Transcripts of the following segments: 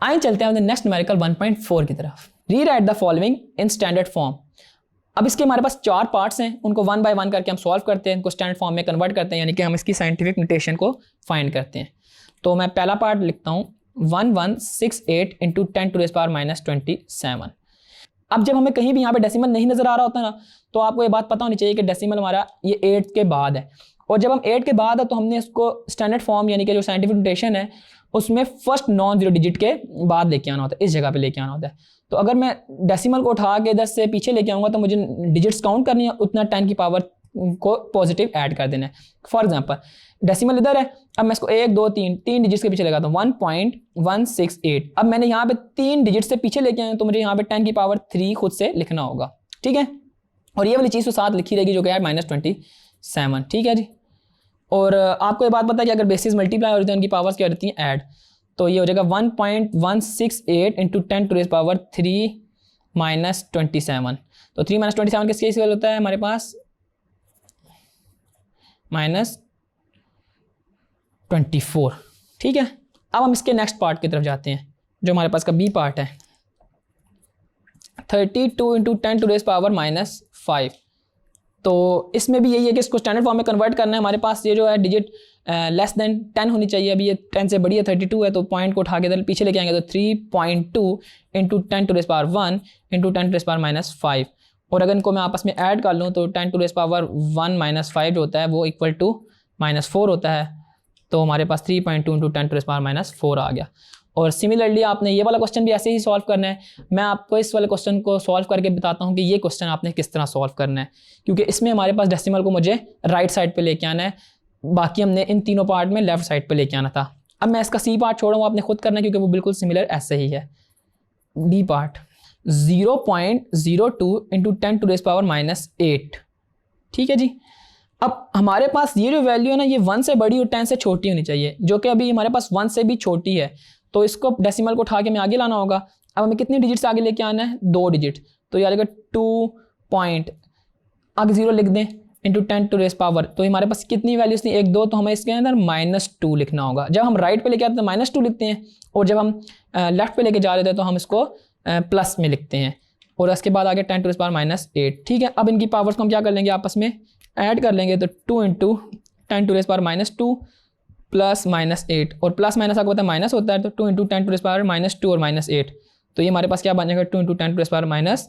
आइए चलते हैं नेक्स्ट न्यूमेरिकल 1.4 की तरफ। Rewrite the following in standard form. अब इसके हमारे पास 4 पार्ट्स हैं, उनको 1 बाय 1 करके हम सॉल्व करते हैं, इनको स्टैंडर्ड फॉर्म में कन्वर्ट करते हैं, यानी कि हम इसकी साइंटिफिक नोटेशन को फाइंड करते हैं। तो मैं पहला पार्ट लिखता हूँ 1168 इंटू 10⁻27। अब जब हमें कहीं भी यहाँ पे डेसिमल नहीं नजर आ रहा होता ना, तो आपको ये बात पता होनी चाहिए कि डेसिमल हमारा ये 8 के बाद है, और जब हम 8 के बाद है तो हमने इसको स्टैंडर्ड फॉर्म यानी कि जो साइंटिफिक नोटेशन है उसमें फर्स्ट नॉन जीरो डिजिट के बाद लेके आना होता है, इस जगह पे लेके आना होता है। तो अगर मैं डेसिमल को उठा के 10 से पीछे लेके आऊँगा तो मुझे डिजिट्स काउंट करनी है, उतना 10 की पावर को पॉजिटिव ऐड कर देना है। फॉर एग्जाम्पल डेसिमल इधर है, अब मैं इसको 1 2 3 डिजिट्स के पीछे लगाता हूँ 1.168। अब मैंने यहाँ पे 3 डिजिट से पीछे लेके आए तो मुझे यहाँ पे 10 की पावर 3 खुद से लिखना होगा, ठीक है। और ये वाली चीज़ तो साथ लिखी रहेगी जो कि है -27, ठीक है जी। और आपको ये बात पता है कि अगर बेसिस मल्टीप्लाई हो रही है तो उनकी पावर्स क्या रहती हैं, ऐड। तो ये हो जाएगा 1.168 इंटू 10⁻³ -27। तो 3 - 27 किसके इक्वल होता है हमारे पास -24, ठीक है। अब हम इसके नेक्स्ट पार्ट की तरफ जाते हैं जो हमारे पास का बी पार्ट है 32 इंटू 10⁻⁻5। तो इसमें भी यही है कि इसको स्टैंडर्ड फॉर्म में कन्वर्ट करना है। हमारे पास ये जो है डिजिट लेस देन 10 होनी चाहिए, अभी ये 10 से बड़ी है 32 है, तो पॉइंट को उठा के इधर पीछे लेके आएंगे तो 3.2 इंटू 10⁻1 इंटू 10⁻5। और अगर इनको मैं आपस में ऐड कर लूँ तो 10⁻1 - 5 जो होता है वो इक्वल टू -4 होता है। तो हमारे पास 3.2 इंटू 10⁻4 आ गया। और सिमिलरली आपने ये वाला क्वेश्चन भी ऐसे ही सॉल्व करना है। मैं आपको इस वाले क्वेश्चन को सॉल्व करके बताता हूँ कि ये क्वेश्चन आपने किस तरह सॉल्व करना है, क्योंकि इसमें हमारे पास डेसिमल को मुझे राइट साइड पे लेके आना है, बाकी हमने इन तीनों पार्ट में लेफ्ट साइड पे लेके आना था। अब मैं इसका सी पार्ट छोड़ा हूँ, आपने खुद करना है क्योंकि वो बिल्कुल सिमिलर ऐसे ही है। डी पार्ट 0.02 इंटू 10⁻⁻8, ठीक है जी। अब हमारे पास ये जो वैल्यू है ना ये 1 से बड़ी और 10 से छोटी होनी चाहिए, जो कि अभी हमारे पास 1 से भी छोटी है। तो इसको डेसिमल को उठा के मैं आगे लाना होगा। अब हमें कितनी डिजिट्स आगे लेके आना है, 2 डिजिट। तो ये आ जाएगा 2 पॉइंट आगे 0 लिख दें इंटू 10⁻। तो हमारे पास कितनी वैल्यूज थी, 1 2, तो हमें इसके अंदर -2 लिखना होगा। जब हम राइट पे लेके आते हैं तो -2 लिखते हैं, और जब हम लेफ्ट पे लेके जा रहे थे तो हम इसको प्लस में लिखते हैं, और उसके बाद आगे 10⁻⁻8, ठीक है। अब इनकी पावर्स को हम क्या कर लेंगे, आपस में ऐड कर लेंगे। तो 2 इंटू 10⁻⁻2 प्लस -8, और प्लस माइनस आपको पता है माइनस होता है, तो 2 इंटू 10⁻⁻2 और -8। तो ये हमारे पास क्या बन जाएगा 2 इंटू 10⁻10।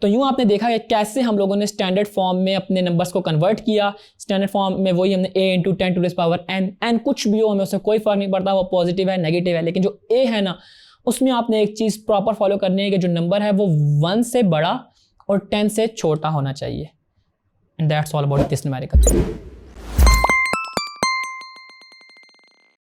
तो यूँ आपने देखा कि कैसे हम लोगों ने स्टैंडर्ड फॉर्म में अपने नंबर्स को कन्वर्ट किया। स्टैंडर्ड फॉर्म में वही हमने a इंटू 10⁻n कुछ भी हो, हमें उससे कोई फर्क नहीं पड़ता वो पॉजिटिव है नेगेटिव है, लेकिन जो a है ना उसमें आपने एक चीज़ प्रॉपर फॉलो करनी है कि जो नंबर है वो 1 से बड़ा और 10 से छोटा होना चाहिए। And that's all about this numerical.